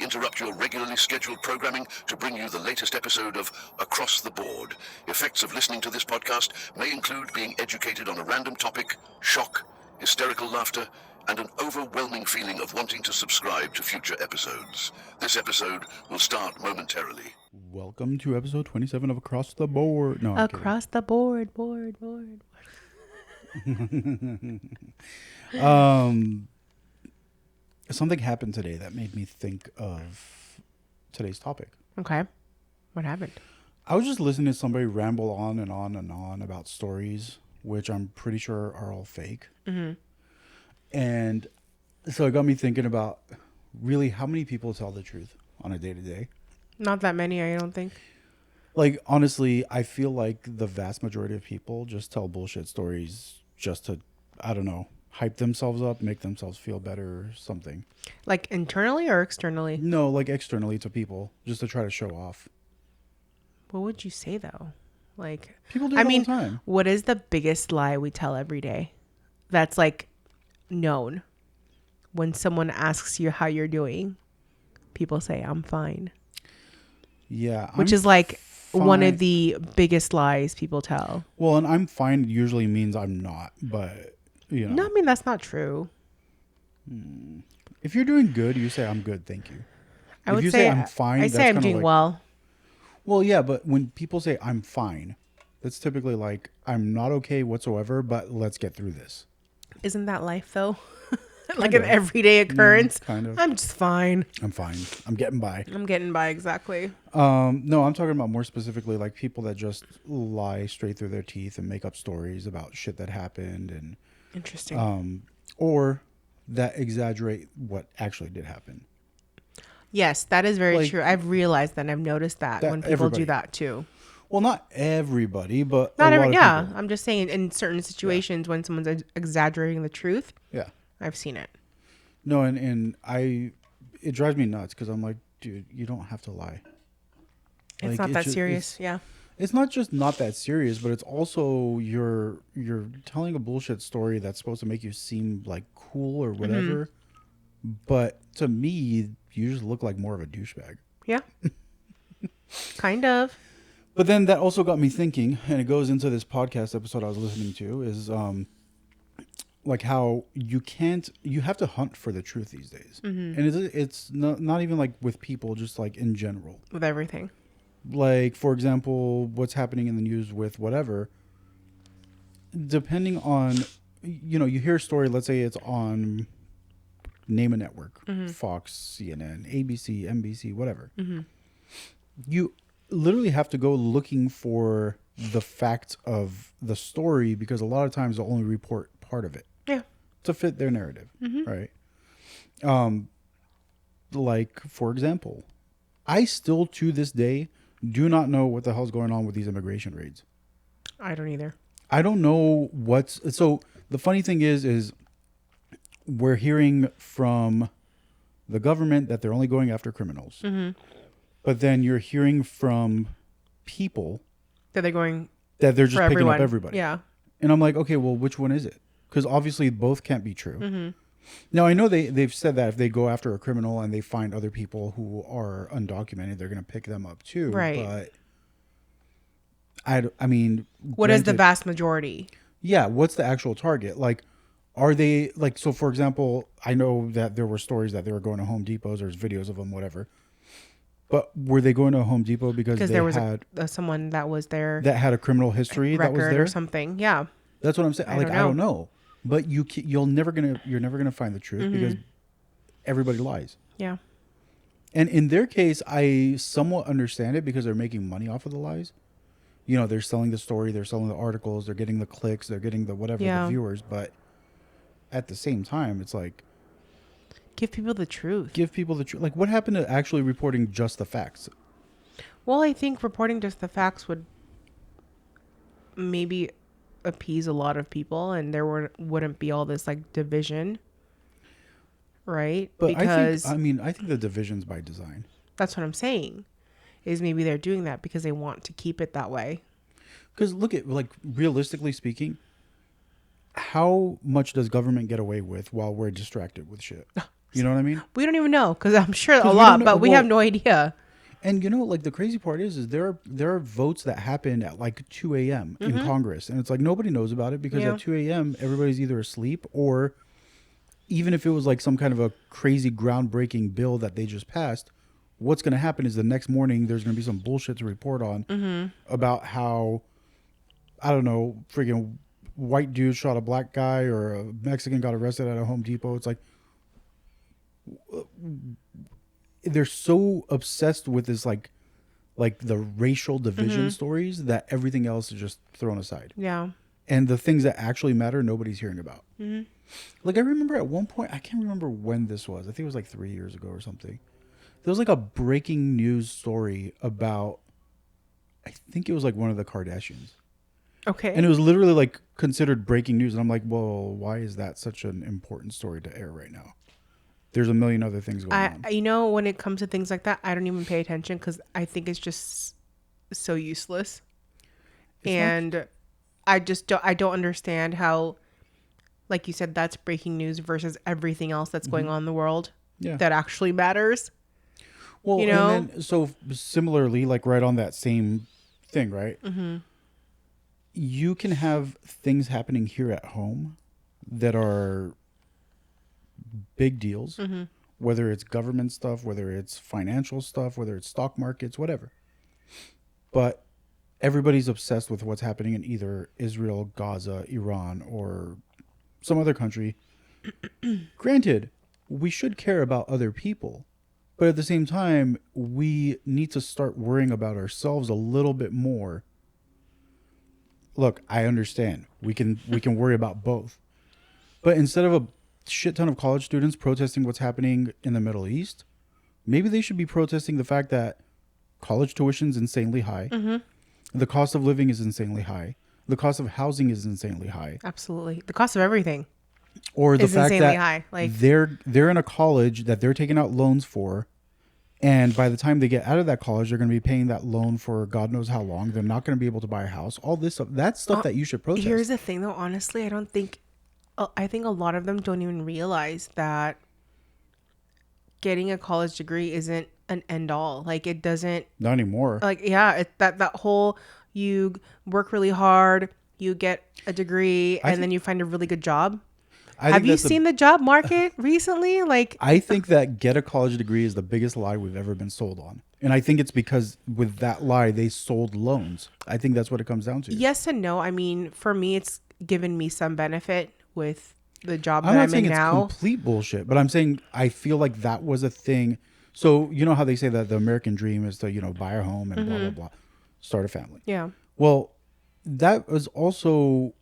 interrupt your regularly scheduled programming to bring you the latest episode of Across the Board. Effects of listening to this podcast may include being educated on a random topic, shock, hysterical laughter, and an overwhelming feeling of wanting to subscribe to future episodes. This episode will start momentarily. Welcome to episode 27 of Across the Board. No, I'm Across the board. Something happened today that made me think of today's topic. Okay. What happened? I was just listening to somebody ramble on and on and on about stories, which I'm pretty sure are all fake. Mm-hmm. And so it got me thinking about really how many people tell the truth on a day-to-day. Not that many, I don't think. Like, honestly, I feel like the vast majority of people just tell bullshit stories just to, I don't know, hype themselves up, make themselves feel better or something. Like internally or externally? No, like externally to people, just to try to show off. What would you say though? Like, People do it all the time. what is the biggest lie we tell every day? That's like known. When someone asks you how you're doing, people say, I'm fine. Yeah. Which is like one of the biggest lies people tell. Well, and I'm fine usually means I'm not, but, you know. No, I mean, that's not true. If you're doing good, you say, I'm good, thank you. I If would you say I'm fine, I that's say I'm kinda doing like, well. Well, yeah, but when people say I'm fine, that's typically like, I'm not okay whatsoever, but let's get through this. Isn't that life though? Like Kind an of. everyday occurrence. Kind of. I'm just fine. I'm fine. I'm getting by. I'm getting by, exactly. No, I'm talking about more specifically like people that just lie straight through their teeth and make up stories about shit that happened and Interesting. or that exaggerate what actually did happen. Yes, that is very Like- true. I've realized that. I've noticed that That when people everybody- do that too. Well, not everybody, but Not a every, lot of yeah. people. I'm just saying in certain situations when someone's exaggerating the truth, Yeah. I've seen it. No, and it drives me nuts because I'm like, dude, you don't have to lie. It's Like, not that just- serious. Yeah. It's not just not that serious, but it's also you're telling a bullshit story that's supposed to make you seem like cool or whatever. But to me, you just look like more of a douchebag. Yeah. Kind of. But then that also got me thinking, and it goes into this podcast episode I was listening to, is like how you have to hunt for the truth these days. And it's not even like with people, just like in general. With everything. Like, for example, what's happening in the news with whatever, depending on, you know, you hear a story, let's say it's on, name a network, Fox, CNN, ABC, NBC, whatever. You literally have to go looking for the facts of the story because a lot of times they'll only report part of it. Yeah. To fit their narrative, right? Like, for example, I still to this day do not know what the hell's going on with these immigration raids. I don't either. I don't know so the funny thing is we're hearing from the government that they're only going after criminals. But then you're hearing from people That they're going that they're just for picking everyone. up everybody. Yeah. And I'm like, okay, well, which one is it? Because obviously both can't be true. Now, I know they've said that if they go after a criminal and they find other people who are undocumented, they're going to pick them up too. Right. But I mean, What is the granted- vast majority? Yeah, what's the actual target? Like, are they like, so for example, I know that there were stories that they were going to Home Depots, there's videos of them, whatever. But were they going to Home Depot because they there was had someone that was there that had a criminal history that was record there? or something. Yeah. That's what I'm saying. I Like, don't I don't know. know. But you're never gonna find the truth because everybody lies. Yeah. And in their case, I somewhat understand it because they're making money off of the lies. You know, they're selling the story, they're selling the articles, they're getting the clicks, they're getting the whatever, Yeah. the viewers. But at the same time, it's like, Give people the truth. give people the truth. Like, what happened to actually reporting just the facts? Well, I think reporting just the facts would maybe appease a lot of people and there wouldn't be all this like division. Right? But because I think the division's by design. that's what I'm saying. Is maybe they're doing that because they want to keep it that way. Because look at, like, realistically speaking, how much does government get away with while we're distracted with shit? You know what I mean? We don't even know, because I'm sure a 'Cause we lot, don't know- but we well, have no idea. And you know, like the crazy part is there are votes that happen at like 2 a.m. in Congress, and it's like nobody knows about it because Yeah. at 2 a.m. everybody's either asleep, or even if it was like some kind of a crazy groundbreaking bill that they just passed, what's going to happen is the next morning there's going to be some bullshit to report on about how, I don't know, freaking white dude shot a black guy or a Mexican got arrested at a Home Depot. It's like they're so obsessed with this like the racial division stories that everything else is just thrown aside. Yeah. And the things that actually matter, nobody's hearing about. Like I remember at one point, I can't remember when this was. I think it was like 3 years ago or something. There was like a breaking news story about, I think it was like one of the Kardashians. Okay. And it was literally like considered breaking news. And I'm like, well, why is that such an important story to air right now? There's a million other things going on. You know, when it comes to things like that, I don't even pay attention because I think it's just so useless. And I don't understand how, like you said, that's breaking news versus everything else that's going on in the world that actually matters. Well, you know? and then, so similarly, like right on that same thing, right? You can have things happening here at home that are big deals, whether it's government stuff, whether it's financial stuff, whether it's stock markets, whatever. But everybody's obsessed with what's happening in either Israel, Gaza, Iran, or some other country. Granted, we should care about other people, but at the same time, we need to start worrying about ourselves a little bit more. Look, I understand. We can worry about both. But instead of a shit ton of college students protesting what's happening in the Middle East, maybe they should be protesting the fact that college tuition is insanely high. The cost of living is insanely high. The cost of housing is insanely high. Absolutely. The cost of everything. Or the is fact insanely that high. Like, they're in a college that they're taking out loans for, and by the time they get out of that college, they're going to be paying that loan for God knows how long. They're not going to be able to buy a house. All this stuff. That's stuff that you should protest. here's the thing, though. Honestly, I think a lot of them don't even realize that getting a college degree isn't an end all. Like, it doesn't. Not anymore. Like, yeah, it's that whole, you work really hard, you get a degree, and then you find a really good job. Have you seen the job market recently? Like, I think that get a college degree is the biggest lie we've ever been sold on. And I think it's because with that lie, they sold loans. I think that's what it comes down to. yes and no. I mean, for me, it's given me some benefit with the job I'm that not I'm saying in it's now. complete bullshit, but I'm saying I feel like that was a thing. So you know how they say that the American dream is to, buy a home and blah, blah, blah, start a family. Yeah. Well, that was also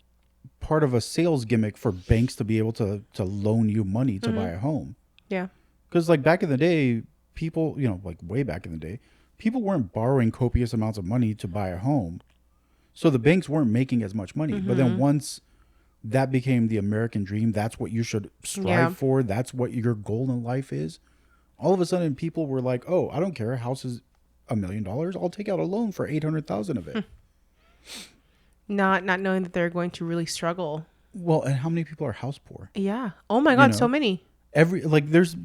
part of a sales gimmick for banks to be able to loan you money to buy a home. Yeah. Because like back in the day, people, like way back in the day, people weren't borrowing copious amounts of money to buy a home. So the banks weren't making as much money. But then once that became the American dream, that's what you should strive for. That's what your goal in life is. All of a sudden people were like, oh, I don't care. A house is $1 million. I'll take out a loan for 800,000 of it. Not knowing that they're going to really struggle. Well, and how many people are house poor? Yeah. Oh my God, so many. There's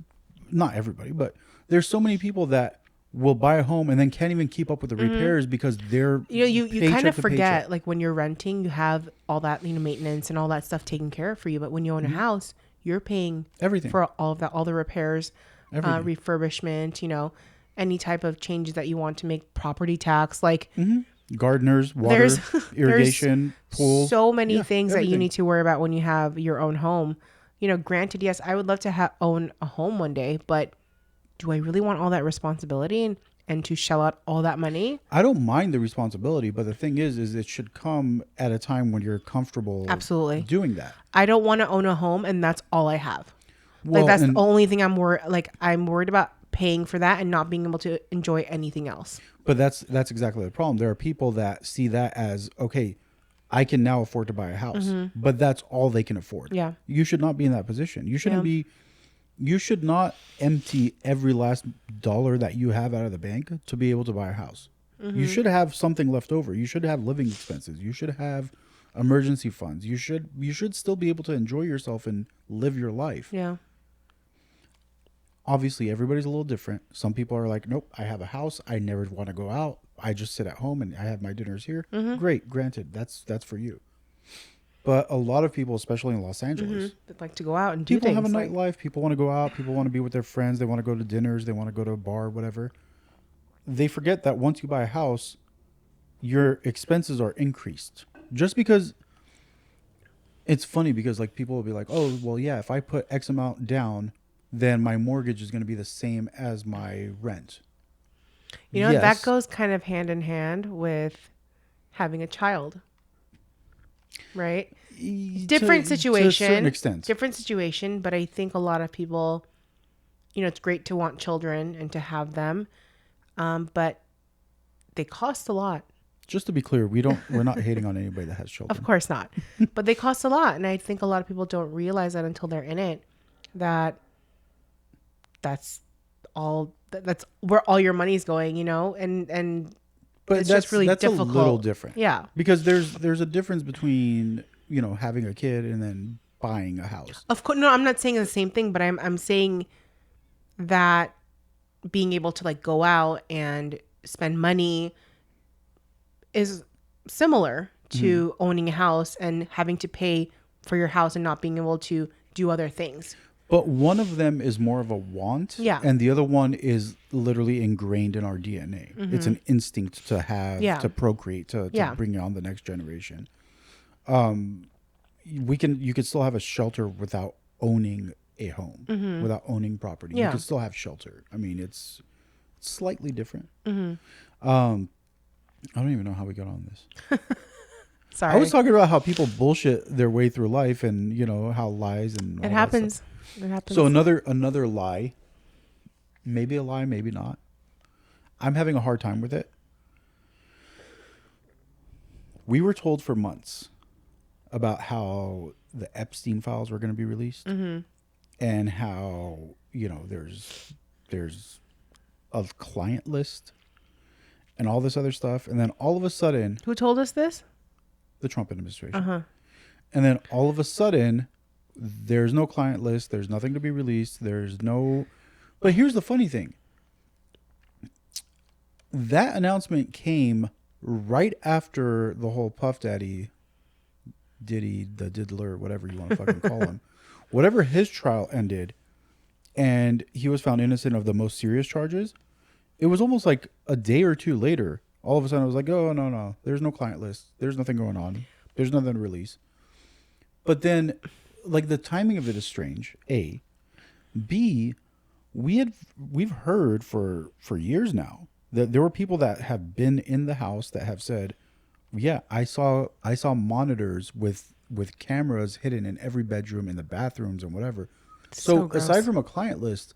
not everybody, but there's so many people that will buy a home and then can't even keep up with the repairs because they're you kind of to forget, paycheck. like when you're renting, you have all that, maintenance and all that stuff taken care of for you. But when you own a house, you're paying Everything. for all of that, all the repairs, Everything. refurbishment, any type of changes that you want to make, property tax, like Gardeners, water, irrigation, pools. so many things that you everything. need to worry about when you have your own home. Granted, yes, I would love to own a home one day, but do I really want all that responsibility and to shell out all that money? I don't mind the responsibility, but the thing is it should come at a time when you're comfortable Absolutely doing that. I don't want to own a home and that's all I have. Well, that's the only thing I'm worried about, paying for that and not being able to enjoy anything else. But that's exactly the problem. There are people that see that as, okay, I can now afford to buy a house, but that's all they can afford. Yeah. You should not be in that position. You shouldn't be. You should not empty every last dollar that you have out of the bank to be able to buy a house. You should have something left over. You should have living expenses. You should have emergency funds. You should still be able to enjoy yourself and live your life. Yeah. obviously everybody's a little different. Some people are like, nope, I have a house. I never want to go out. I just sit at home and I have my dinners here. Great. Granted, that's for you. But a lot of people, especially in Los Angeles, They'd like to go out and do people things. have a nightlife. People want to go out. People want to be with their friends. They want to go to dinners. They want to go to a bar, whatever. They forget that once you buy a house, your expenses are increased. Just because it's funny because like people will be like, oh, well, yeah, if I put X amount down, then my mortgage is going to be the same as my rent. You know, Yes. that goes kind of hand in hand with having a child. Right? Different situation. To a certain extent. Different situation, but I think a lot of people, you know, it's great to want children and to have them, but they cost a lot. Just to be clear, we're not hating on anybody that has children. Of course not. But they cost a lot. And I think a lot of people don't realize that until they're in it, that's where all your money's going, you know? And But it's that's just really that's difficult. a little different. Yeah. Because there's a difference between, you know, having a kid and then buying a house. Of course, no, I'm not saying the same thing, but I'm saying that being able to like go out and spend money is similar to owning a house and having to pay for your house and not being able to do other things. But one of them is more of a want. Yeah. And the other one is literally ingrained in our DNA. It's an instinct to have, Yeah. to procreate, to Yeah. bring on the next generation. You could still have a shelter without owning a home, without owning property. You Yeah. could still have shelter. I mean, it's slightly different. I don't even know how we got on this. Sorry. I was talking about how people bullshit their way through life and, you know, how lies and all It that happens. stuff. It happens. So another lie, maybe a lie, maybe not. I'm having a hard time with it. We were told for months about how the Epstein files were going to be released and how, you know, there's a client list and all this other stuff. And then all of a sudden, Who told us this? the Trump administration. And then all of a sudden, there's no client list. There's nothing to be released. There's no. But here's the funny thing. That announcement came right after the whole Puff Daddy, Diddy, the diddler, whatever you want to fucking call him, whatever his trial ended, and he was found innocent of the most serious charges. It was almost like a day or two later. All of a sudden, I was like, oh, no. There's no client list. There's nothing going on. There's nothing to release. But then, like, the timing of it is strange, A. B, we've heard for years now that there were people that have been in the house that have said, yeah, I saw monitors with cameras hidden in every bedroom, in the bathrooms and whatever. So gross. aside from a client list,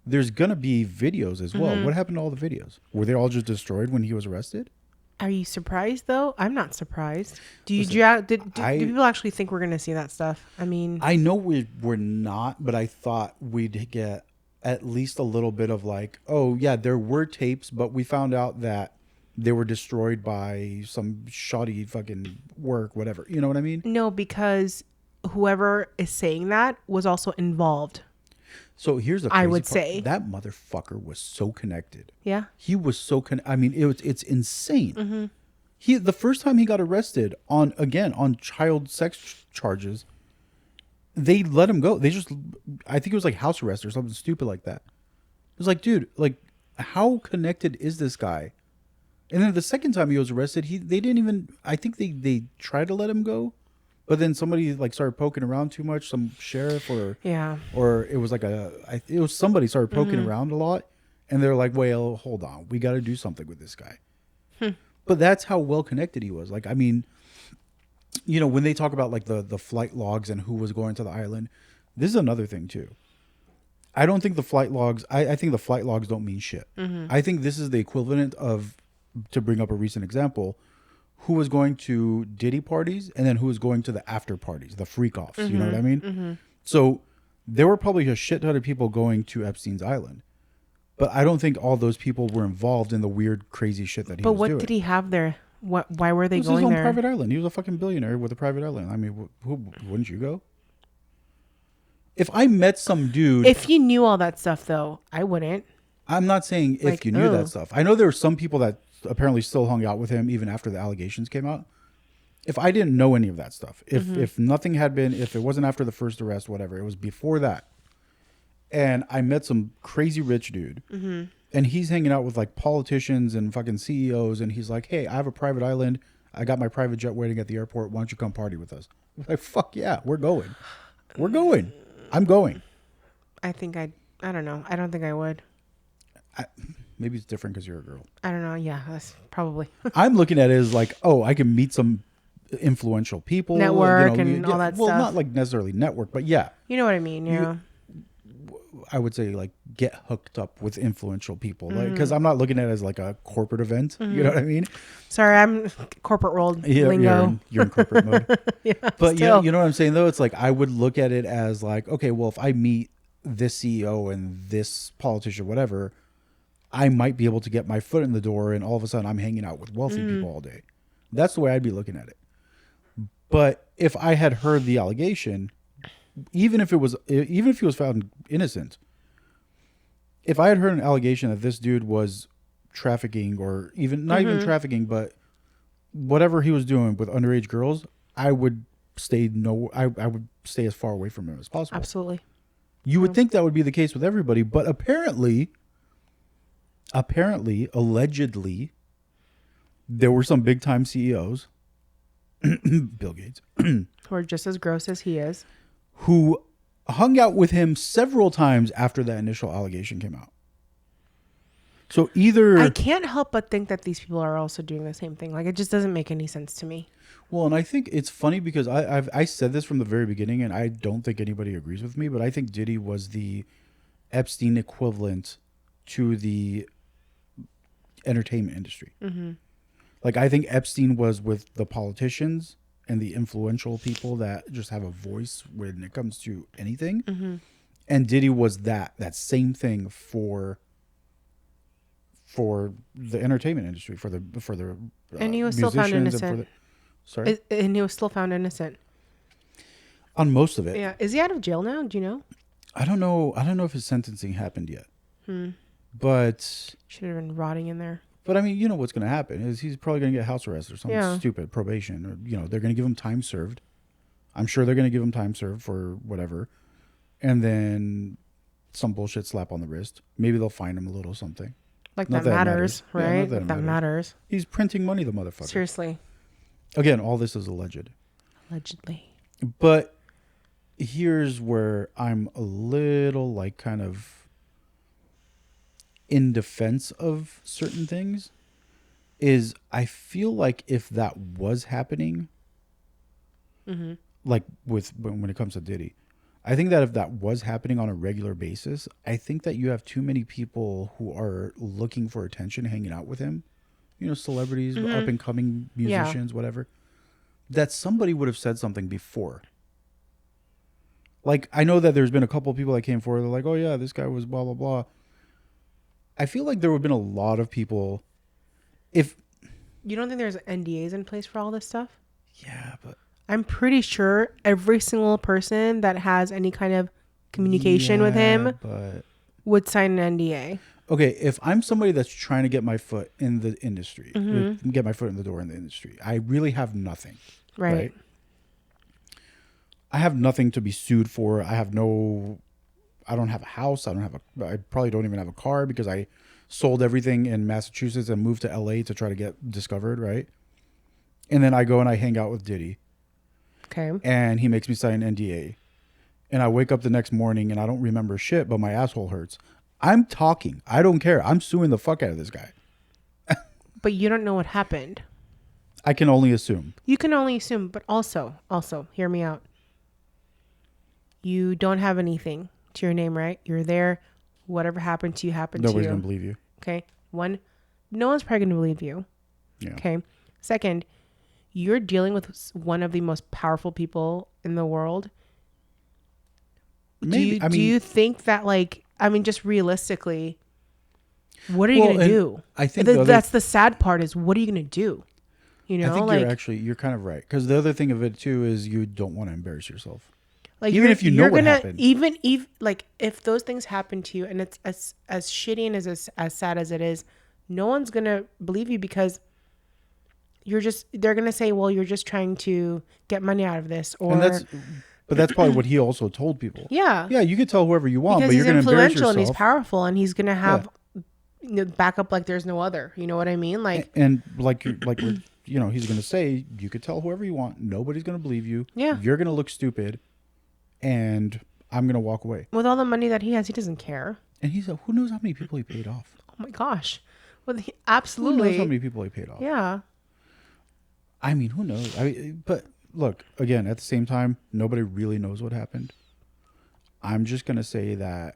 there's going to be videos as well. What happened to all the videos? Were they all just destroyed when he was arrested? Are you surprised though? I'm not surprised. Do people actually think we're going to see that stuff? I mean, I know we're not, but I thought we'd get at least a little bit of like, oh yeah, there were tapes, but we found out that they were destroyed by some shoddy fucking work, whatever. You know what I mean? no, because whoever is saying that was also involved. So here's the I crazy would part. say. That motherfucker was so connected. Yeah. He was so I mean, it's insane. The first time he got arrested on child sex charges, they let him go. I think it was like house arrest or something stupid like that. It was like, dude, like, how connected is this guy? And then the second time he was arrested, they didn't even. I think they tried to let him go, but then somebody like started poking around too much. Some sheriff or it was like it was somebody started poking around a lot, and they're like, well, hold on, we got to do something with this guy. But that's how well connected he was. Like, I mean, you know, when they talk about like the flight logs and who was going to the island, this is another thing too. I don't think the flight logs. I think the flight logs don't mean shit. I think this is the equivalent of, to bring up a recent example, who was going to Diddy parties and then who was going to the after parties, the freak offs. You know what I mean? So there were probably a shit ton of people going to Epstein's island, but I don't think all those people were involved in the weird, crazy shit that he was doing. But what did he have there? Why were they It was going his own there? private island. He was a fucking billionaire with a private island. I mean, who wouldn't you go? If I met some dude, If you knew all that stuff, though, I wouldn't. I'm not saying if Like, you knew oh. that stuff. I know there were some people that apparently still hung out with him even after the allegations came out. If I didn't know any of that stuff, if nothing had been, if it wasn't after the first arrest, whatever, it was before that, and I met some crazy rich dude, and he's hanging out with like politicians and fucking CEOs, and he's like, hey, I have a private island. I got my private jet waiting at the airport. Why don't you come party with us? I'm like, fuck yeah, we're going. We're going. I'm going. I don't know. I don't think I would. Maybe it's different because you're a girl. I don't know. Yeah, that's probably. I'm looking at it as like, oh, I can meet some influential people. Network and all that well, stuff. not like necessarily network, but yeah. You know what I mean? Yeah. I would say like get hooked up with influential people. Like, because I'm not looking at it as like a corporate event. You know what I mean? Sorry, I'm corporate world lingo. You're in corporate mode. Yeah, But still. you know what I'm saying though? It's like I would look at it as like, okay, well, if I meet this CEO and this politician, whatever, I might be able to get my foot in the door, and all of a sudden I'm hanging out with wealthy people all day. That's the way I'd be looking at it. But if I had heard the allegation, even if he was found innocent, if I had heard an allegation that this dude was trafficking, or even not even trafficking, but whatever he was doing with underage girls, I would stay I would stay as far away from him as possible. Absolutely. You would think that would be the case with everybody, but apparently, allegedly, there were some big time CEOs, Bill Gates, Who are just as gross as he is. who hung out with him several times after that initial allegation came out. So either I can't help but think that these people are also doing the same thing. Like, it just doesn't make any sense to me. well, and I think it's funny because I said this from the very beginning, and I don't think anybody agrees with me, but I think Diddy was the Epstein equivalent to the entertainment industry. Like, I think Epstein was with the politicians and the influential people that just have a voice when it comes to anything. And Diddy was that same thing for the entertainment industry, for the And he was still found musicians innocent. sorry? And he was still found innocent. On most of it. Yeah. Is he out of jail now? Do you know? I don't know if his sentencing happened yet. But Should have been rotting in there. I mean, you know what's going to happen is he's probably going to get house arrest or something stupid, probation, or they're going to give him time served. I'm sure they're going to give him time served for whatever, and then some bullshit slap on the wrist. Maybe they'll fine him a little something. Like, Not that that it matters, matters. Yeah, right? not that it That matters. He's printing money, the motherfucker. Seriously. Again, all this is alleged. Allegedly. But here's where I'm a little like kind of in defense of certain things is I feel like if that was happening, like when it comes to Diddy, I think that if that was happening on a regular basis, I think that you have too many people who are looking for attention hanging out with him, celebrities, up and coming musicians, whatever, that somebody would have said something before. Like, I know that there's been a couple of people that came forward. They're like, oh yeah, this guy was blah, blah, blah. I feel like there would have been a lot of people. If You don't think there's NDAs in place for all this stuff? yeah, but I'm pretty sure every single person that has any kind of communication with him but would sign an NDA. okay, if I'm somebody that's trying to get my foot in the industry, get my foot in the door in the industry, I really have nothing. Right. I have nothing to be sued for. I don't have a house. I probably don't even have a car because I sold everything in Massachusetts and moved to LA to try to get discovered, right? And then I go and I hang out with Diddy. Okay. And he makes me sign an NDA. And I wake up the next morning and I don't remember shit, but my asshole hurts. I'm talking. I don't care. I'm suing the fuck out of this guy. But you don't know what happened. I can only assume. You can only assume, but also, hear me out. You don't have anything to your name, right? You're there. Whatever happened to you happened to you. Nobody's going to believe you. Okay. One, no one's probably going to believe you. Yeah. Okay. Second, you're dealing with one of the most powerful people in the world. Maybe. Do you think that, like, just realistically, what are you going to do? I think that's the sad part is, what are you going to do? I think you're kind of right. Because the other thing of it too is you don't want to embarrass yourself. Like Even if you know you're what gonna happened. even like if those things happen to you, and it's as shitty and as sad as it is, no one's gonna believe you because they're gonna say, well, you're just trying to get money out of this, And or but that's probably what he also told people. yeah, Yeah, you could tell whoever you want, because but he's you're going to embarrass influential yourself. and he's powerful and he's gonna have backup like there's no other. You know what I mean? Like And like he's going to say, you could tell whoever you want. Nobody's going to believe you. Yeah. You're going to look stupid, and I'm going to walk away. with all the money that he has, he doesn't care. And he said, who knows how many people he paid off? Oh my gosh. Well, Who knows absolutely. how many people he paid off? Yeah. I mean, who knows? But look, again, at the same time, nobody really knows what happened. I'm just going to say that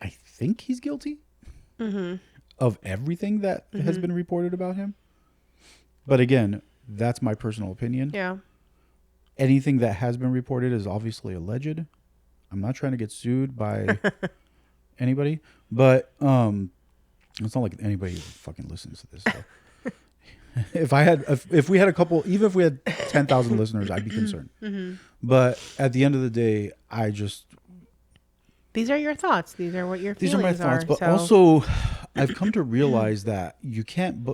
I think he's guilty of everything that has been reported about him. But again, that's my personal opinion. Yeah. Anything that has been reported is obviously alleged. I'm not trying to get sued by anybody, but it's not like anybody fucking listens to this. So. If we had a couple, even if we had 10,000 listeners, I'd be concerned. But at the end of the day, These are your thoughts. These are what your these are feelings my thoughts. But so. also, I've come to realize that you can't.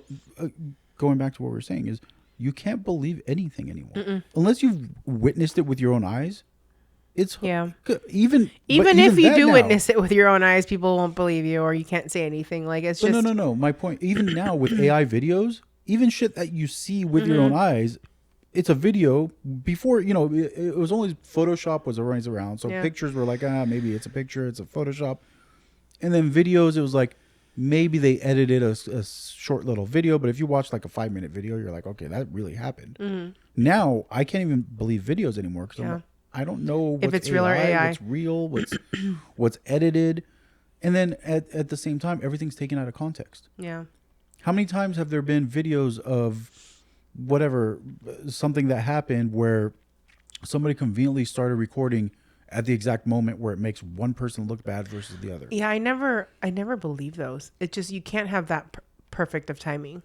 Going back to what we were saying is, you can't believe anything anymore unless you've witnessed it with your own eyes. It's even if you do now, witness it with your own eyes, people won't believe you, or you can't say anything. Like it's just no. My point, even now with AI videos, even shit that you see with your own eyes, it's a video. Before, it was only Photoshop was always around, so pictures were like, maybe it's a picture, it's a Photoshop, and then videos, it was like maybe they edited a short little video, but if you watch like a 5-minute video, you're like, okay, that really happened. Now I can't even believe videos anymore because I don't know if it's real or AI. what's real, what's edited, and then at the same time, everything's taken out of context. Yeah. How many times have there been videos of whatever, something that happened where somebody conveniently started recording at the exact moment where it makes one person look bad versus the other? Yeah, I never believe those. It's just you can't have that perfect of timing.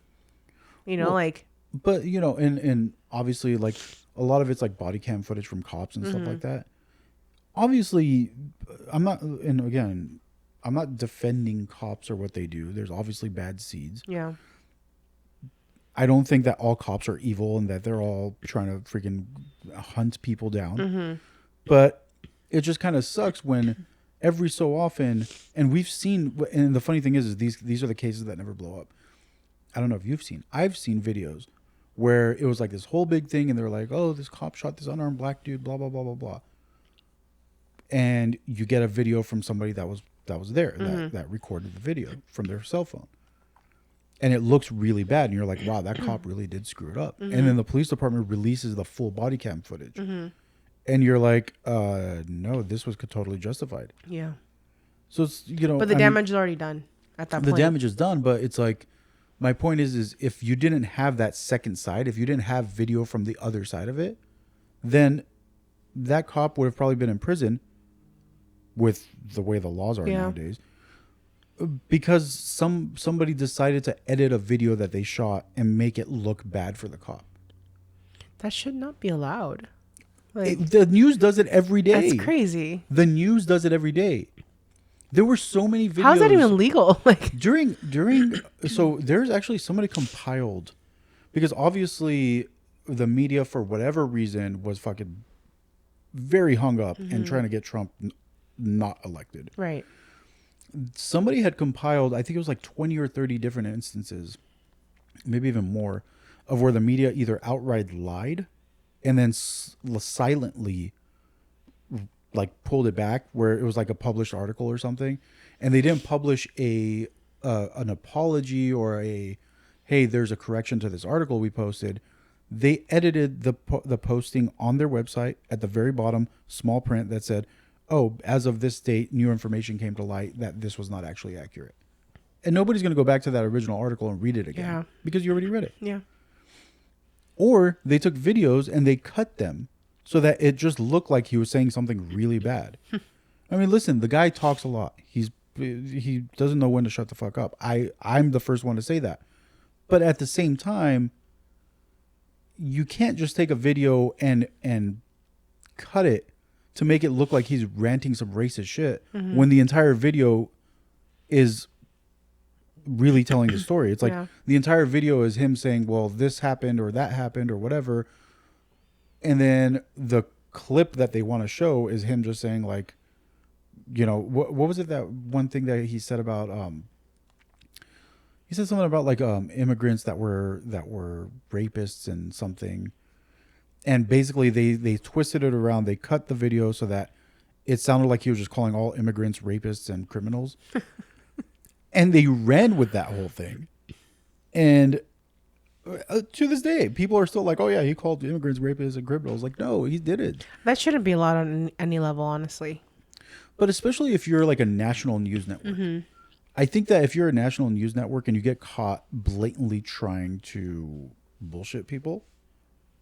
But and obviously, like, a lot of it's like body cam footage from cops and stuff like that. Obviously, I'm not defending cops or what they do. There's obviously bad seeds. Yeah. I don't think that all cops are evil and that they're all trying to freaking hunt people down. But it just kind of sucks when every so often, and we've seen, and the funny thing is these are the cases that never blow up. I don't know if you've seen. I've seen videos where it was like this whole big thing, and they're like, "Oh, this cop shot this unarmed black dude," blah blah blah blah blah. And you get a video from somebody that was there that recorded the video from their cell phone, and it looks really bad, and you're like, "Wow, that cop really did screw it up." And then the police department releases the full body cam footage, and you're like, "No, this was totally justified." Yeah. So it's but the damage is already done at that point. The damage is done, but it's like, my point is if you didn't have that second side, if you didn't have video from the other side of it, then that cop would have probably been in prison with the way the laws are nowadays, because somebody decided to edit a video that they shot and make it look bad for the cop. That should not be allowed. The news does it every day. That's crazy. The news does it every day. There were so many videos. How's that even legal? Like during so there's actually somebody compiled, because obviously the media for whatever reason was fucking very hung up and trying to get Trump not elected. Right. Somebody had compiled, I think it was like 20 or 30 different instances, maybe even more, of where the media either outright lied and then silently like pulled it back, where it was like a published article or something, and they didn't publish an apology or a, hey, there's a correction to this article we posted. They edited the posting on their website at the very bottom, small print that said, "Oh, as of this date, new information came to light that this was not actually accurate." And nobody's going to go back to that original article and read it again because you already read it. Yeah. Or they took videos and they cut them so that it just looked like he was saying something really bad. I mean, listen, the guy talks a lot. He doesn't know when to shut the fuck up. I'm the first one to say that. But at the same time, you can't just take a video and cut it to make it look like he's ranting some racist shit when the entire video is really telling the story. It's like the entire video is him saying, well, this happened or that happened or whatever. And then the clip that they want to show is him just saying like, you know, what was it, that one thing that he said about, he said something about like immigrants that were rapists and something. And basically they twisted it around. They cut the video so that it sounded like he was just calling all immigrants rapists and criminals. And they ran with that whole thing. And to this day, people are still like, oh, yeah, he called immigrants rapists and criminals. Like, no, he didn't. That shouldn't be allowed on any level, honestly. But especially if you're like a national news network. I think that if you're a national news network and you get caught blatantly trying to bullshit people,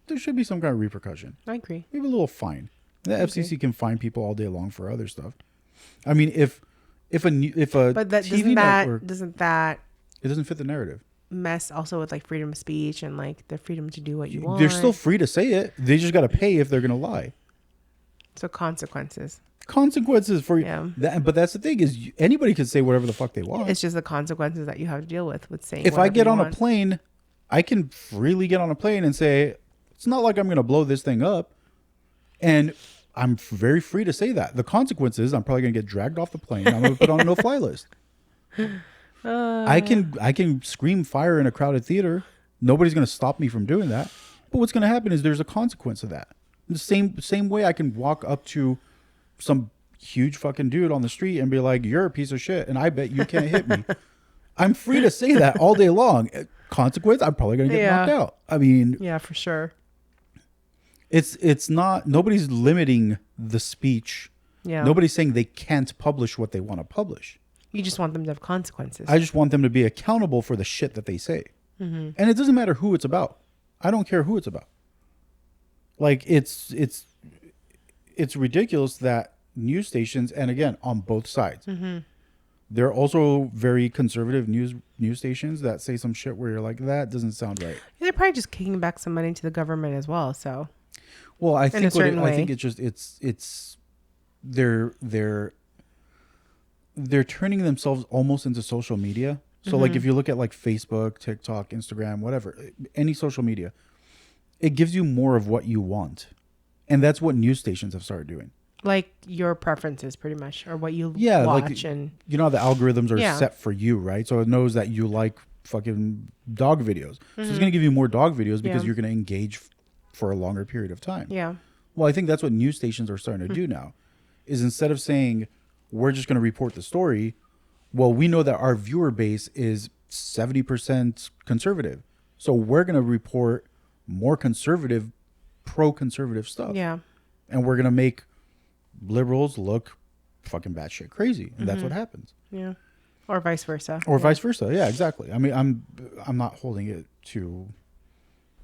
there should be some kind of repercussion. I agree. Maybe a little fine. The FCC can fine people all day long for other stuff. I mean, if a but that TV network, doesn't that it doesn't fit the narrative. Mess also with like freedom of speech and like the freedom to do what you want. They're still free to say it. They just got to pay if they're going to lie. So consequences For you. But that's the thing is anybody can say whatever the fuck they want. It's just the consequences that you have to deal with saying. If I get on a plane, I can freely get on a plane and say, it's not like I'm going to blow this thing up. And I'm very free to say that. The consequences, I'm probably going to get dragged off the plane. I'm going to put on a no-fly list. I can scream fire in a crowded theater. Nobody's going to stop me from doing that. But what's going to happen is there's a consequence of that. The same way I can walk up to some huge fucking dude on the street and be like, you're a piece of shit, and I bet you can't hit me. I'm free to say that all day long. Consequence, I'm probably going to get knocked out. I mean... Yeah, for sure. It's not... Nobody's limiting the speech. Yeah. Nobody's saying they can't publish what they want to publish. You just want them to have consequences. I just want them to be accountable for the shit that they say. And it doesn't matter who it's about. I don't care who it's about. Like, it's ridiculous that news stations, and again, on both sides, there are also very conservative news stations that say some shit where you're like, that doesn't sound right. They're probably just kicking back some money to the government as well. So, well, I think it's just it's they're turning themselves almost into social media. So like if you look at like Facebook, TikTok, Instagram, whatever, any social media, it gives you more of what you want. And that's what news stations have started doing. Like your preferences pretty much, or what you watch. Like, and you know, the algorithms are set for you, right? So it knows that you like fucking dog videos. So it's going to give you more dog videos because you're going to engage for a longer period of time. Yeah. Well, I think that's what news stations are starting to do now, is instead of saying, we're just going to report the story, well, we know that our viewer base is 70% conservative. So we're going to report more conservative, pro-conservative stuff. Yeah. And we're going to make liberals look fucking batshit crazy. And that's what happens. Yeah. Or vice versa. Vice versa. Yeah, exactly. I mean, I'm not holding it to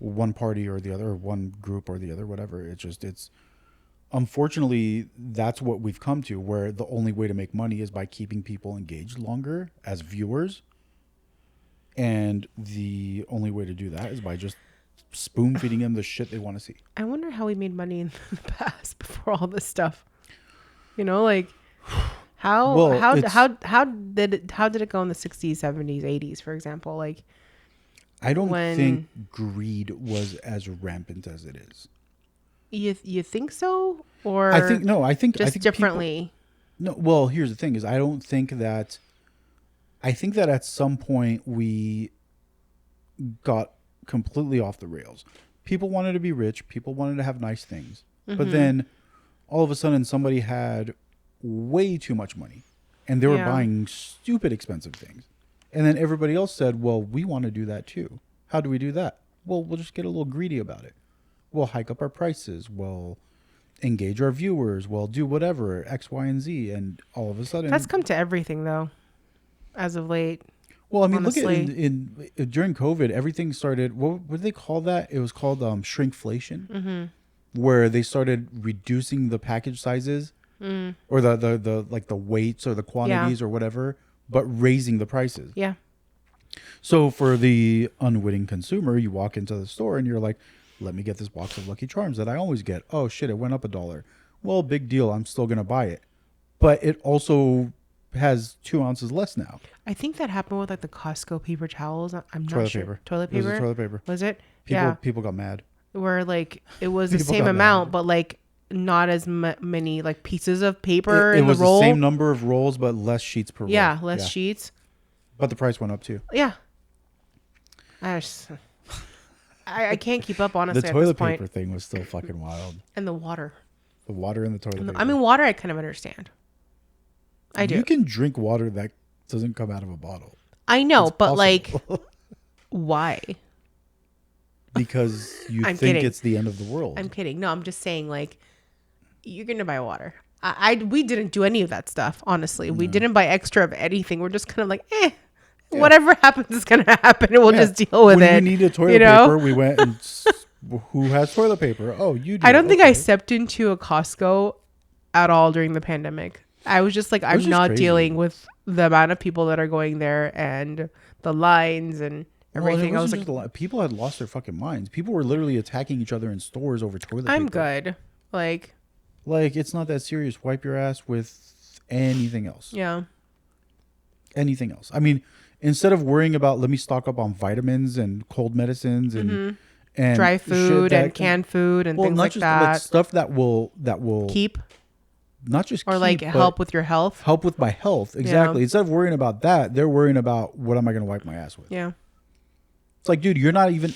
one party or the other, or one group or the other, whatever. It's unfortunately, that's what we've come to, where the only way to make money is by keeping people engaged longer as viewers. And the only way to do that is by just spoon feeding them the shit they want to see. I wonder how we made money in the past before all this stuff. You know, like how did it go in the 60s, 70s, 80s, for example? Like, I don't think greed was as rampant as it is. You think so? Or I think differently. No, well, here's the thing is I think that at some point we got completely off the rails. People wanted to be rich, people wanted to have nice things. But then all of a sudden somebody had way too much money and they were buying stupid expensive things. And then everybody else said, well, we want to do that too. How do we do that? Well, we'll just get a little greedy about it. We'll hike up our prices. We'll engage our viewers. We'll do whatever, X, Y, and Z. And all of a sudden... That's come to everything, though, as of late. Well, I mean, honestly. Look at during COVID, everything started... What did they call that? It was called shrinkflation, where they started reducing the package sizes or the like the weights or the quantities or whatever, but raising the prices. Yeah. So for the unwitting consumer, you walk into the store and you're like, let me get this box of Lucky Charms that I always get. Oh shit, it went up $1. Well, big deal. I'm still gonna buy it, but it also has 2 ounces less now. I think that happened with like the Costco paper towels. I'm not Toilet sure. paper. Toilet It was paper. the toilet paper. Was it? People got mad. Where like it was the People same got amount, mad. but like not as many like pieces of paper It in was the roll. the same number of rolls, but less sheets per roll. Yeah, less sheets. But the price went up too. Yeah. I can't keep up honestly The at toilet this point. paper thing was still fucking wild. And the water. The water in the toilet paper. I mean, water I kind of understand. I do. You can drink water that doesn't come out of a bottle. I know, It's but possible. like, why? Because you I'm think kidding. it's the end of the world. I'm kidding. No, I'm just saying like, you're gonna buy water. We didn't do any of that stuff. Honestly, we didn't buy extra of anything. We're just kind of like, whatever happens is gonna happen, and we'll just deal with when it. we needed toilet paper, we went and who has toilet paper? Oh, you do. I don't think I Okay. stepped into a Costco at all during the pandemic. I was just like, I'm just not crazy. dealing with the amount of people that are going there and the lines and everything. I was like, people had lost their fucking minds. People were literally attacking each other in stores over toilet paper. I'm good. Like, It's not that serious. Wipe your ass with anything else. yeah. Anything else. I mean, instead of worrying about, let me stock up on vitamins and cold medicines and Dry shit food that and canned food and things not like just that. like stuff that will Keep not just or keep, like but help with your health. help with my health. Exactly. Instead of worrying about that, they're worrying about what am I going to wipe my ass with. Yeah. It's like, dude, you're not even.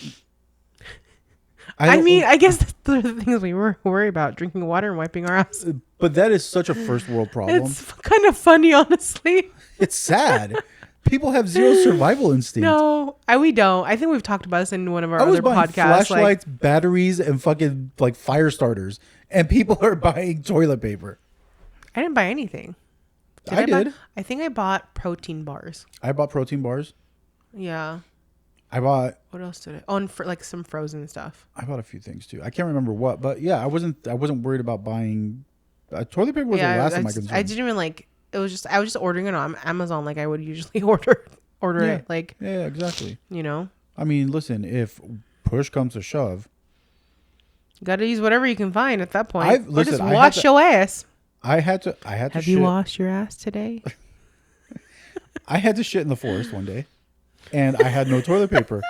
I mean, I guess that's the things we were worried about: drinking water and wiping our ass. but that is such a first world problem. It's kind of funny, honestly. It's sad. People have zero survival instinct. No, we don't. I think we've talked about this in one of our I was other buying podcasts. flashlights, batteries, and fucking like fire starters, and people are buying toilet paper. I didn't buy anything. I did. I think I bought protein bars. I bought protein bars. Yeah. I bought What else did I? Oh, and for like some frozen stuff. a few things too. I can't remember what, but yeah, I wasn't worried about buying toilet paper. Was the last of my concern. I didn't even like. It was just I was just ordering it on Amazon like I would usually order it. Like yeah, exactly. you know, I mean, listen, if push comes to shove, you got to use whatever you can find at that point. I've- Or listen, just I had wash to- your ass. I had to Have shit. you washed your ass today? I had to shit in the forest one day, and I had no toilet paper.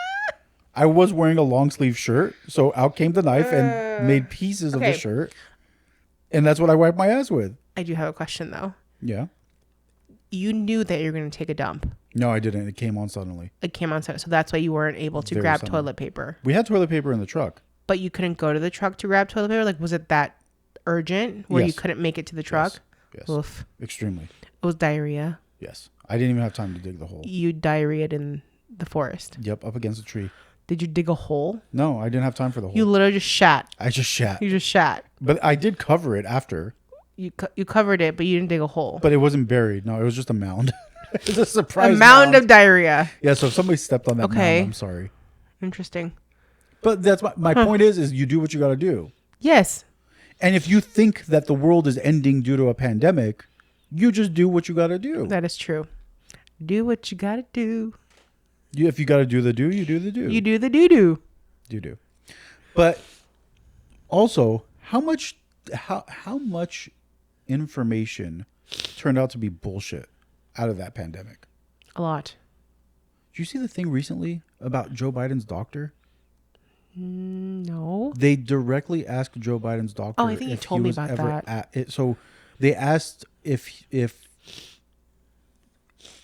I was wearing a long sleeve shirt, so out came the knife and made pieces of the okay. shirt, and that's what I wiped my ass with. I do have a question though. Yeah. You knew that you were going to take a dump. No, I didn't. It came on suddenly. It came on set, so that's why you weren't able to Very grab sudden. toilet paper. We had toilet paper in the truck. But you couldn't go to the truck to grab toilet paper? Like, was it that urgent where you Yes. couldn't make it to the truck? Yes. Oof. Extremely. It was diarrhea. Yes. I didn't even have time to dig the hole. You diarrheaed in the forest. Yep, up against a tree. Did you dig a hole? No, I didn't have time for the hole. You literally just shat. I just shat. You just shat. But I did cover it after. You covered it, but you didn't dig a hole. But it wasn't buried. No, it was just a mound. It's a surprise A mound of diarrhea. Yeah, so if somebody stepped on that Okay. mound, I'm sorry. Interesting. But that's my point is you do what you got to do. Yes. And if you think that the world is ending due to a pandemic, you just do what you got to do. That is true. Do what you gotta do. If you got to do the do, you do the do. You do the doo-doo. You do. But also, how much information turned out to be bullshit out of that pandemic? A lot. Did you see the thing recently about Joe Biden's doctor? No. They directly asked Joe Biden's doctor. Oh, I think you told me about that. So they asked if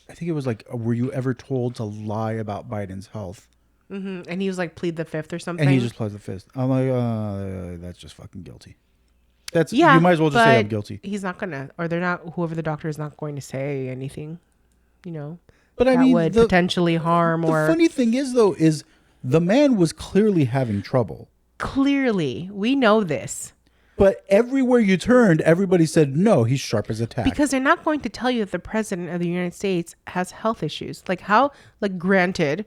I think it was like, were you ever told to lie about Biden's health? Mm-hmm. And he was like, plead the fifth or something. And he just pled the fifth. I'm like, that's just fucking guilty. That's yeah. You might as well just say I'm but guilty. He's not gonna, or they're not. Whoever the doctor is not going to say anything. You know. But I that mean, would potentially harm the or. funny thing is though, is the man was clearly having trouble. Clearly, we know this. But everywhere you turned, everybody said, no, he's sharp as a tack. Because they're not going to tell you that the president of the United States has health issues. Like how, like granted,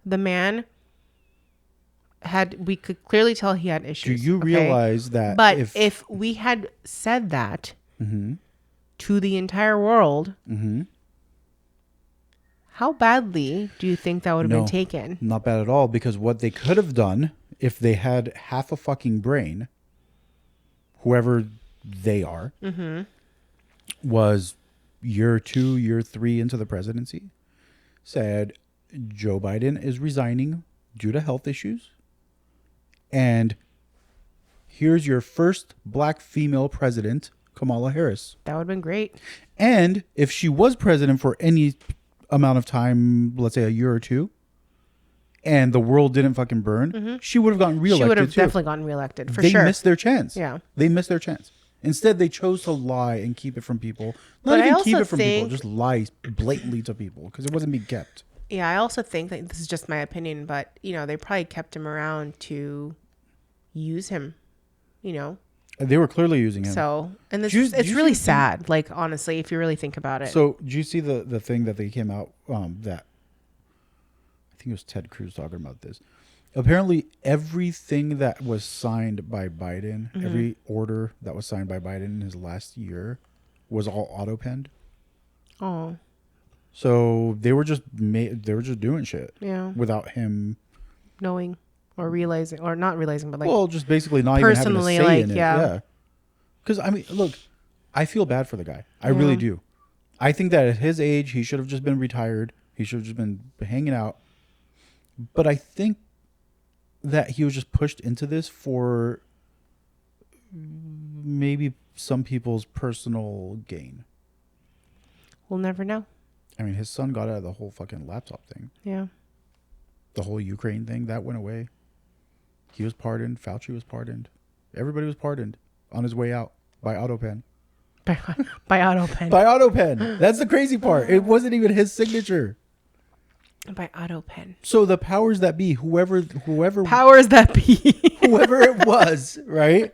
the man we could clearly tell he had Do issues. you okay? realize that But if we had said that to the entire world, how badly do you think that would have been taken? Not bad at all, because what they could have done if they had half a fucking brain, whoever they are, was year 2, year 3 into the presidency, said Joe Biden is resigning due to health issues, and here's your first black female president, Kamala Harris. That would have been great. And if she was president for any amount of time, let's say a year or two, and the world didn't fucking burn, she would have gotten reelected. She would have too. definitely gotten reelected for They sure. missed their chance. Yeah. They missed their chance. Instead, they chose to lie and keep it from people. But Not I even keep also it from people, think- just lie blatantly to people because it wasn't being kept. Yeah, I also think that this is just my opinion, but they probably kept him around to use him, And they were clearly using him. So, and this, Do you- it's do you really see the thing- sad. Like, honestly, if you really think about it. So, do you see the thing that they came out that I think it was Ted Cruz talking about this? Apparently, everything that was signed by Biden, every order that was signed by Biden in his last year, was all auto-penned. Oh, So they were just doing shit yeah. without him. Knowing or realizing, or not realizing, but like, Well, just basically not even having a personally, say like, in it. yeah. Yeah. Because I mean, look, I feel bad for the guy. I really do. I think that at his age, he should have just been retired. He should have just been hanging out. But I think that he was just pushed into this for maybe some people's personal gain. we'll never know. I mean, his son got out of the whole fucking laptop thing. Yeah. The whole Ukraine thing, that went away. He was pardoned. Fauci was pardoned. Everybody was pardoned on his way out by AutoPen. By auto pen. By AutoPen. That's the crazy part. It wasn't even his signature. By auto pen. So the powers that be, whoever Powers that be. whoever it was, right?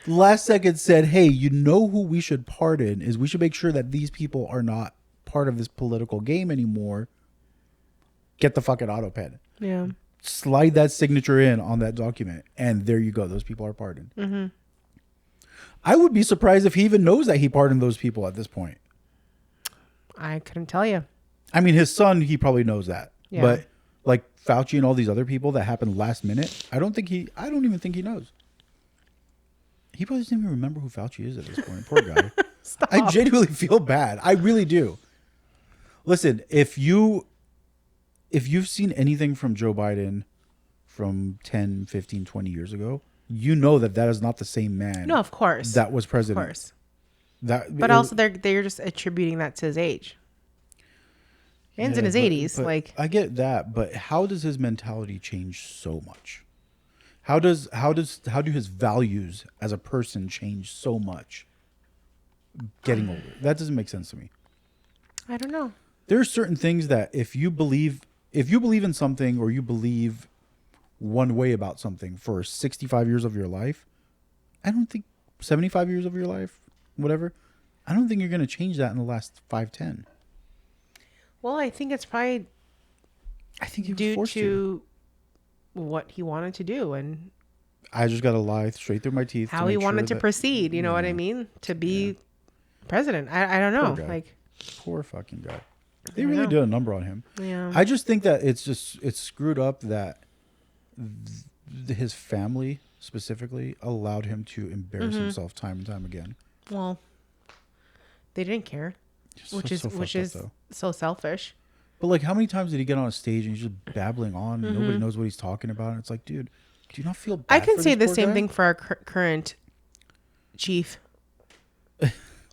Last second said, "Hey, you know who we should pardon is we should make sure that these people are not part of this political game anymore. Get the fucking AutoPen. Yeah. Slide that signature in on that document, and there you go. Those people are pardoned." Mm-hmm. I would be surprised if he even knows that he pardoned those people at this point. I couldn't tell you. I mean, his son, he probably knows that. Yeah. But like Fauci and all these other people that happened last minute, I don't even think he knows. He probably doesn't even remember who Fauci is at this point. Poor guy. I genuinely feel bad. I really do. Listen, if you've seen anything from Joe Biden from 10, 15, 20 years ago, you know that is not the same man. No, of course. That was Of president. course. But Also, they're just attributing that to his age. Man's in his 80s. but Like, I get that, but how does his mentality change so much? How do his values as a person change so much? Getting older, that doesn't make sense to me. I don't know. There are certain things that if you believe in something or you believe one way about something for 65 years of your life, I don't think 75 years of your life, whatever, I don't think you're going to change that in the last 5, 10. Well, I think it's probably I think he was due forced to what he wanted to do and I just got to lie straight through my teeth. how he wanted to proceed. You know what I mean? To be president. I don't know. Poor guy. Like, Poor fucking guy. They really did a number on him. yeah. I just think that it's screwed up that his family specifically allowed him to embarrass himself time and time again. Well, they didn't care, which is fucked up, though. so selfish. But like, how many times did he get on a stage and he's just babbling on? And nobody knows what he's talking about. And it's like, dude, do you not feel bad? I can for say this the poor same guy? thing for our current chief.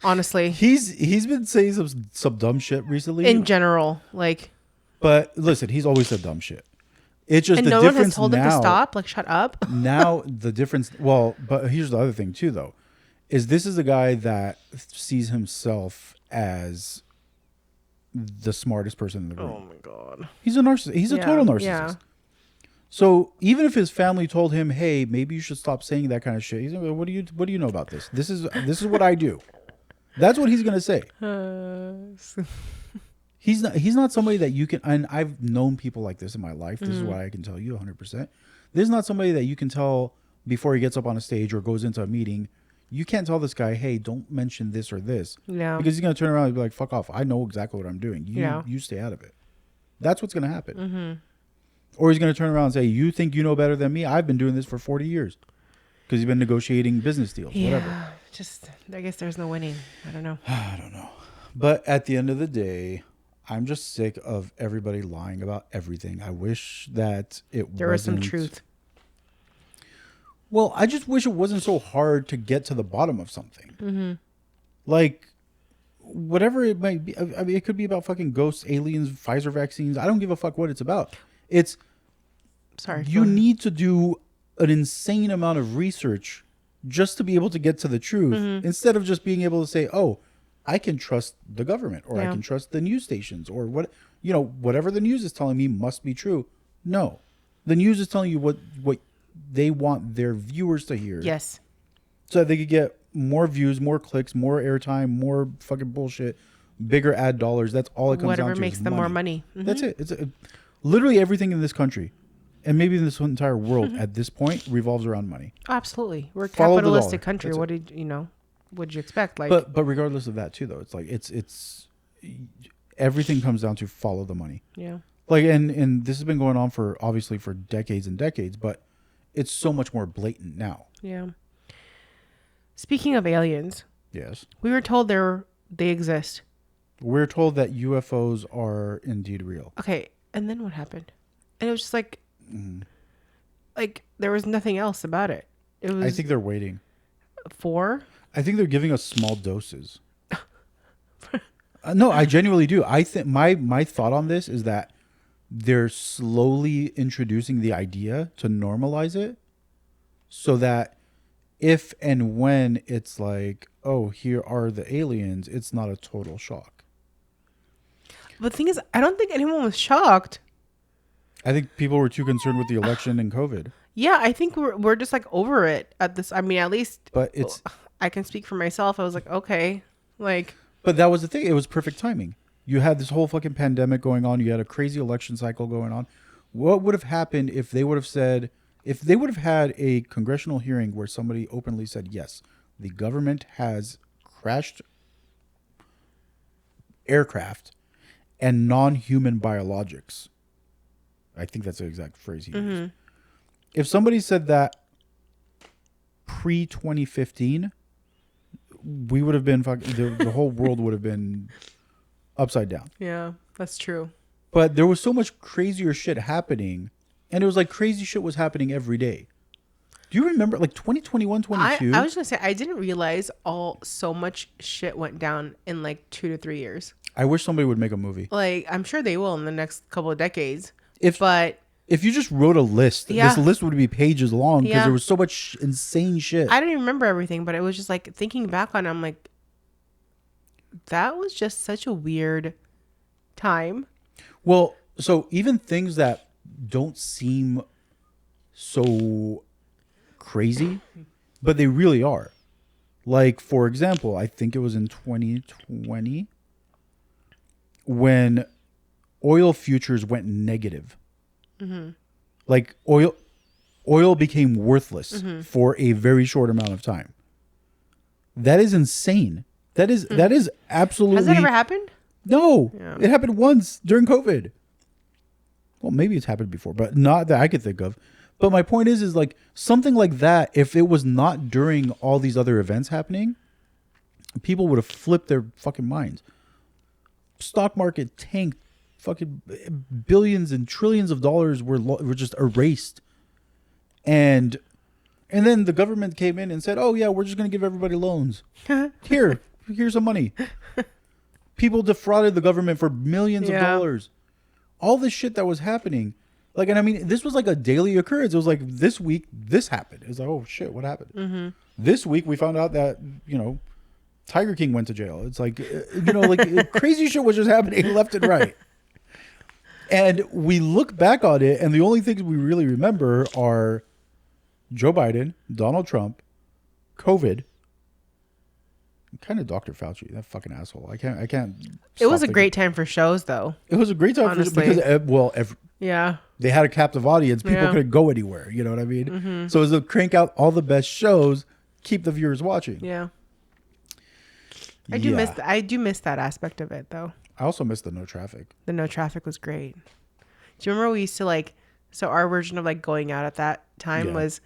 Honestly, He's been saying some dumb shit recently. in general, like, But listen, he's always said dumb shit. It's just and the no one difference has told him to now- stop. Like, shut up. Now the difference, well, but here's the other thing too, though, is this is a guy that sees himself as the smartest person in the room. Oh my god. He's a narcissist. He's a total narcissist. Yeah. So even if his family told him, "Hey, maybe you should stop saying that kind of shit," he's like, "What do you know about this? This is what I do." That's what he's gonna say. He's not somebody that you can. And I've known people like this in my life. This is why I can tell you 100%. This is not somebody that you can tell before he gets up on a stage or goes into a meeting. You can't tell this guy, "Hey, don't mention this or this," Yeah. because he's gonna turn around and be like, "Fuck off! I know exactly what I'm doing. You stay out of it." That's what's gonna happen. Or he's going to turn around and say, you think you know better than me? I've been doing this for 40 years. Because he's been negotiating business deals, whatever. Just, I guess there's no winning. I don't know. I don't know. But at the end of the day, I'm just sick of everybody lying about everything. I wish that There was some truth. Well, I just wish it wasn't so hard to get to the bottom of something. Mm-hmm. Like, whatever it might be. I mean, it could be about fucking ghosts, aliens, Pfizer vaccines. I don't give a fuck what it's about. It's... Sorry. You need to do an insane amount of research just to be able to get to the truth instead of just being able to say, oh, I can trust the government or I can trust the news stations or what, whatever the news is telling me must be true. No, the news is telling you what they want their viewers to hear. Yes. So they could get more views, more clicks, more airtime, more fucking bullshit, bigger ad dollars. That's all it comes down to. Whatever makes them more money. Mm-hmm. That's it. It's literally everything in this country. And maybe in this entire world at this point revolves around money. Absolutely. We're a Follow the capitalistic dollar. country. That's What did what'd you expect? Like, but regardless of that too, though, it's like it's everything comes down to follow the money. yeah. Like and this has been going on for obviously for decades and decades, but it's so much more blatant now. Yeah. Speaking of aliens, Yes. we were told they exist. We're told that UFOs are indeed real. Okay, and then what happened? And it was just like there was nothing else about it. It was I think they're waiting. 4. I think they're giving us small doses. No, I genuinely do. I think my thought on this is that they're slowly introducing the idea to normalize it so that if and when it's like, oh, here are the aliens, it's not a total shock. But the thing is, I don't think anyone was shocked. I think people were too concerned with the election and COVID. Yeah, I think we're just like over it at this. I mean, at least But it's I can speak for myself. I was like, okay, like, but that was the thing. It was perfect timing. You had this whole fucking pandemic going on. You had a crazy election cycle going on. What would have happened if they would have said, if they would have had a congressional hearing where somebody openly said, yes, the government has crashed aircraft and non-human biologics. I think that's the exact phrase he used. If somebody said that pre-2015, we would have been fucking, the whole world would have been upside down. yeah, that's true. But there was so much crazier shit happening, and it was like crazy shit was happening every day. Do you remember like 2021, 22? I was gonna say I didn't realize so much shit went down in like 2 to 3 years. I wish somebody would make a movie. Like, I'm sure they will in the next couple of decades. If you just wrote a list, Yeah. this list would be pages long because Yeah. there was so much insane shit. I don't even remember everything, but it was just like thinking back on it, I'm like, that was just such a weird time. Well, so even things that don't seem so crazy, but they really are. Like, for example, I think it was in 2020 when oil futures went negative. Like oil became worthless for a very short amount of time. That is insane. That is absolutely. Has that ever happened? No, Yeah. it happened once during COVID. Well, maybe it's happened before, but not that I could think of. But my point is like something like that, if it was not during all these other events happening, people would have flipped their fucking minds. Stock market tanked. Fucking billions and trillions of dollars were just erased. And then the government came in and said, oh yeah, we're just going to give everybody loans. Here's some money. People defrauded the government for millions of dollars. All this shit that was happening. Like, and I mean, this was like a daily occurrence. It was like this week, this happened. It was like, oh shit, what happened? This week we found out that, Tiger King went to jail. It's like, like crazy shit was just happening left and right. And we look back on it, and the only things we really remember are Joe Biden, Donald Trump, COVID, kind of Dr. Fauci, that fucking asshole. I can't. It was a great time for shows, though. It was a great time Honestly. because Yeah. they had a captive audience. People Yeah. couldn't go anywhere. You know what I mean? So it was to crank out all the best shows, keep the viewers watching. Yeah. I do miss that aspect of it, though. I also miss the no traffic. The no traffic was great. Do you remember we used to like So our version of like going out at that time Yeah. was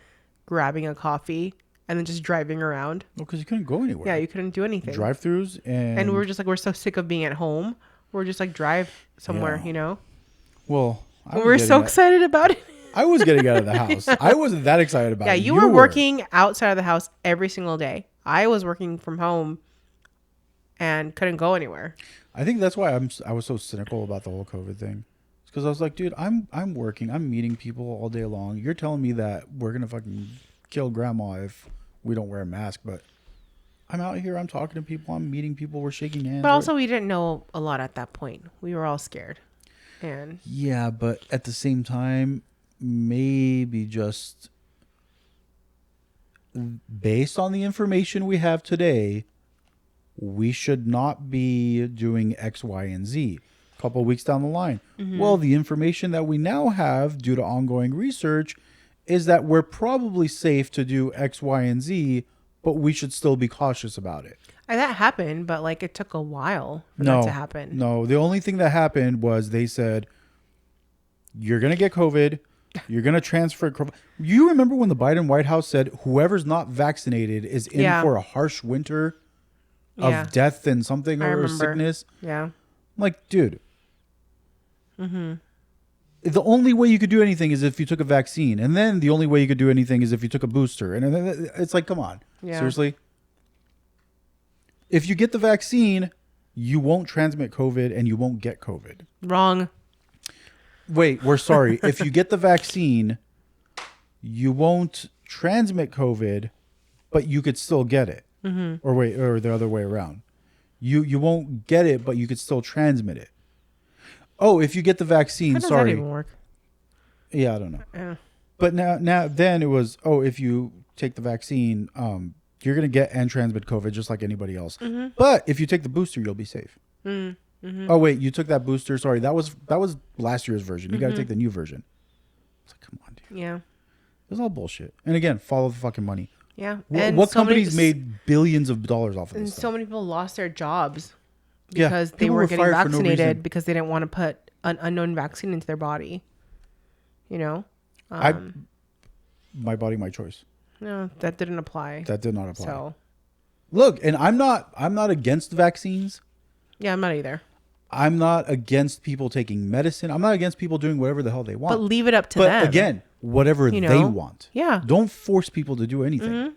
grabbing a coffee and then just driving around. Well, because you couldn't go anywhere. Yeah, you couldn't do anything. Drive-throughs And we were just like, we're so sick of being at home. We're just like drive somewhere, Yeah. you know? well, I We was were getting so out- excited about it. I was getting out of the house. I wasn't that excited about Yeah, it. you were working outside of the house every single day. I was working from home and couldn't go anywhere. I think that's why I was so cynical about the whole COVID thing. It's because I was like, dude, I'm working. I'm meeting people all day long. You're telling me that we're gonna fucking kill grandma if we don't wear a mask, but I'm out here. I'm talking to people. I'm meeting people. We're shaking hands. But also, we didn't know a lot at that point. We were all scared. And yeah, but at the same time, maybe just based on the information we have today, we should not be doing X, Y, and Z. A couple of weeks down the line. Well, the information that we now have due to ongoing research is that we're probably safe to do X, Y, and Z, but we should still be cautious about it. that happened, but like it took a while for that to happen. No, the only thing that happened was they said, you're going to get COVID. You're going to transfer it. You remember when the Biden White House said whoever's not vaccinated is in for a harsh winter of death and something or sickness? Yeah. I'm like, dude. The only way you could do anything is if you took a vaccine. And then the only way you could do anything is if you took a booster. And then it's like, come on. Yeah. Seriously? If you get the vaccine, you won't transmit COVID and you won't get COVID. Wrong. Wait, we're sorry. If you get the vaccine, you won't transmit COVID, but you could still get it. Or the other way around. You won't get it, but you could still transmit it. Oh, if you get the vaccine, How does sorry. that even work? Yeah, I don't know. Yeah. But then it was, if you take the vaccine, you're going to get and transmit COVID just like anybody else. But if you take the booster, you'll be safe. Oh, wait, you took that booster. Sorry, that was last year's version. You got to take the new version. It's like, come on, dude. Yeah. It's all bullshit. And again, follow the fucking money. Yeah. What so companies made billions of dollars off of And this so stuff? many people lost their jobs Yeah, because they people were were getting fired for no vaccinated reason. because they didn't want to put an unknown vaccine into their body. You know? My body, my choice. No, that didn't apply. That did not apply. So, Look, and I'm not against vaccines. yeah, I'm not either. I'm not against people taking medicine. I'm not against people doing whatever the hell they want. But leave it up to But them. again, whatever You they know? want. Yeah. Don't force people to do anything.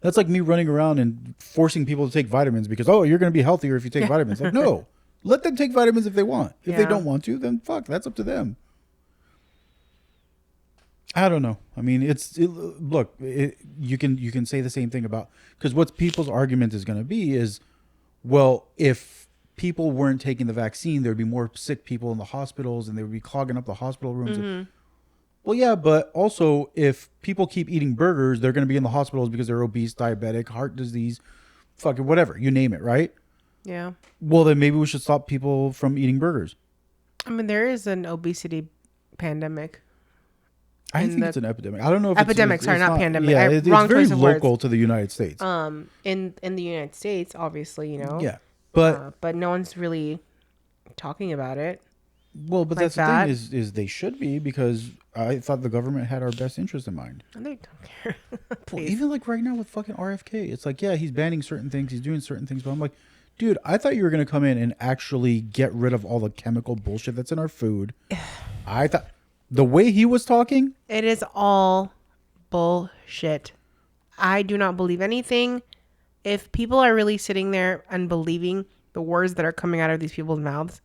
That's like me running around and forcing people to take vitamins because, you're going to be healthier if you take vitamins. Like, no. Let them take vitamins if they want. If they Yeah. don't want to, then fuck, that's up to them. I don't know. I mean, you can say the same thing about, because what people's argument is going to be is, well, if people weren't taking the vaccine, there'd be more sick people in the hospitals and they would be clogging up the hospital rooms. Well, yeah, but also if people keep eating burgers, they're going to be in the hospitals because they're obese, diabetic, heart disease, fucking whatever, you name it, right? Yeah. Well, then maybe we should stop people from eating burgers. I mean, there is an obesity pandemic. I think it's an epidemic. I don't know if Epidemic, it's sorry, not pandemic. Yeah, Wrong it's very choice of words. local to the United States. In the United States, obviously, you know. Yeah, but But no one's really talking about it. but like that's that. the thing is they should be, because I thought the government had our best interest in mind. And they don't care. Well, Please. even like right now with fucking RFK, it's like, yeah, he's banning certain things, he's doing certain things, but I'm like, dude, I thought you were gonna come in and actually get rid of all the chemical bullshit that's in our food. I thought the way he was talking, It is all bullshit. I do not believe anything. If people are really sitting there and believing the words that are coming out of these people's mouths,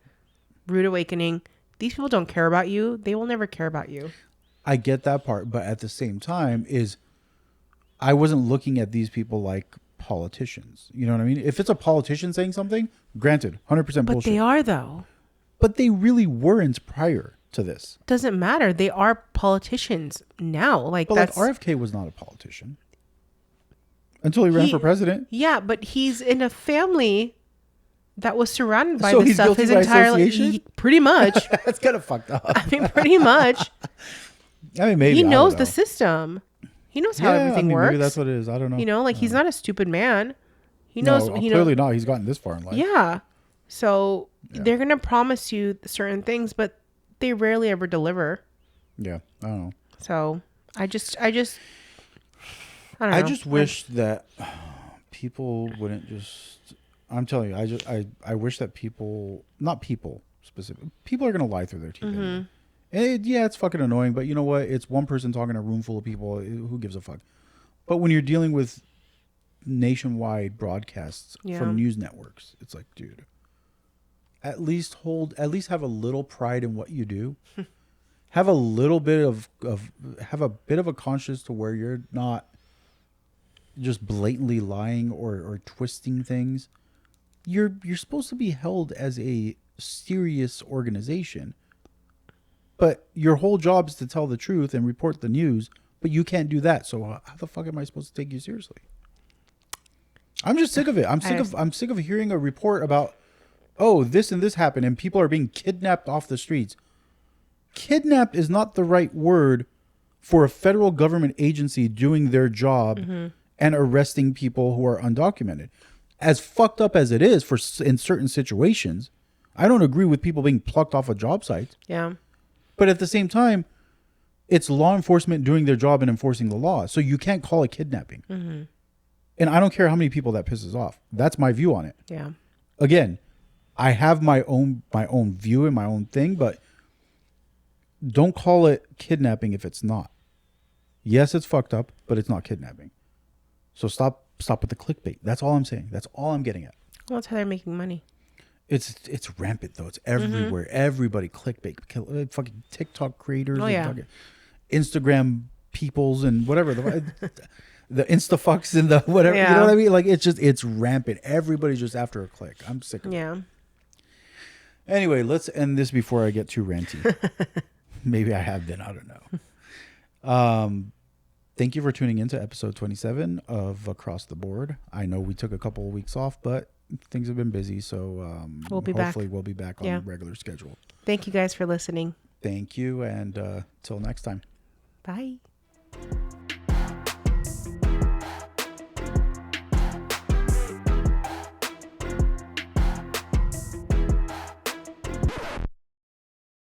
rude awakening, these people don't care about you. They will never care about you. I get that part, but at the same time, I wasn't looking at these people like politicians. You know what I mean? If it's a politician saying something, granted, 100% But bullshit. they are, though. But they really weren't prior to this. Doesn't matter. They are politicians now. Like, But that's like RFK was not a politician until he ran for president. Yeah, but he's in a family that was surrounded by So this he's stuff guilty his by entire association? life. Pretty much. That's kind of fucked up. I mean, pretty much. I mean, maybe He I knows don't the know. system. He knows how Yeah, everything I mean, works. Maybe that's what it is. I don't know. You know, like he's not a stupid man. He knows. No, he clearly knows. not. He's gotten this far in life. Yeah. So they're gonna promise you certain things, but they rarely ever deliver. Yeah, I don't know. So I don't know. I just wish that people wouldn't just. I'm telling you, I wish that people, not people specific, people are gonna lie through their teeth. Anyway. Yeah, it's fucking annoying, but you know what? It's one person talking to a room full of people. Who gives a fuck? But when you're dealing with nationwide broadcasts from news networks, it's like, dude, at least have a little pride in what you do. Have a little bit have a bit of a conscience to where you're not just blatantly lying or twisting things. You're supposed to be held as a serious organization, but your whole job is to tell the truth and report the news, but you can't do that. So how the fuck am I supposed to take you seriously? I'm just sick of it. I'm sick of hearing a report about, oh, this and this happened and people are being kidnapped off the streets. Kidnapped is not the right word for a federal government agency doing their job and arresting people who are undocumented. As fucked up as it is in certain situations, I don't agree with people being plucked off of job sites. Yeah. But at the same time, it's law enforcement doing their job and enforcing the law. So you can't call it kidnapping. And I don't care how many people that pisses off. That's my view on it. Yeah. Again, I have my own view and my own thing, but don't call it kidnapping if it's not. Yes, it's fucked up, but it's not kidnapping. So stop with the clickbait. That's all I'm saying. That's all I'm getting at. Well, that's how they're making money. It's rampant though. It's everywhere. Everybody clickbait. Fucking TikTok creators. Oh, yeah. Instagram peoples and whatever the Insta fucks and the whatever. Yeah. You know what I mean? Like it's rampant. Everybody's just after a click. I'm sick of it. Yeah. Anyway, let's end this before I get too ranty. Maybe I have been. I don't know. Thank you for tuning in to episode 27 of Across the Board. I know we took a couple of weeks off, but things have been busy, so hopefully we'll be back on the regular schedule. Thank you guys for listening. Thank you, and till next time. Bye.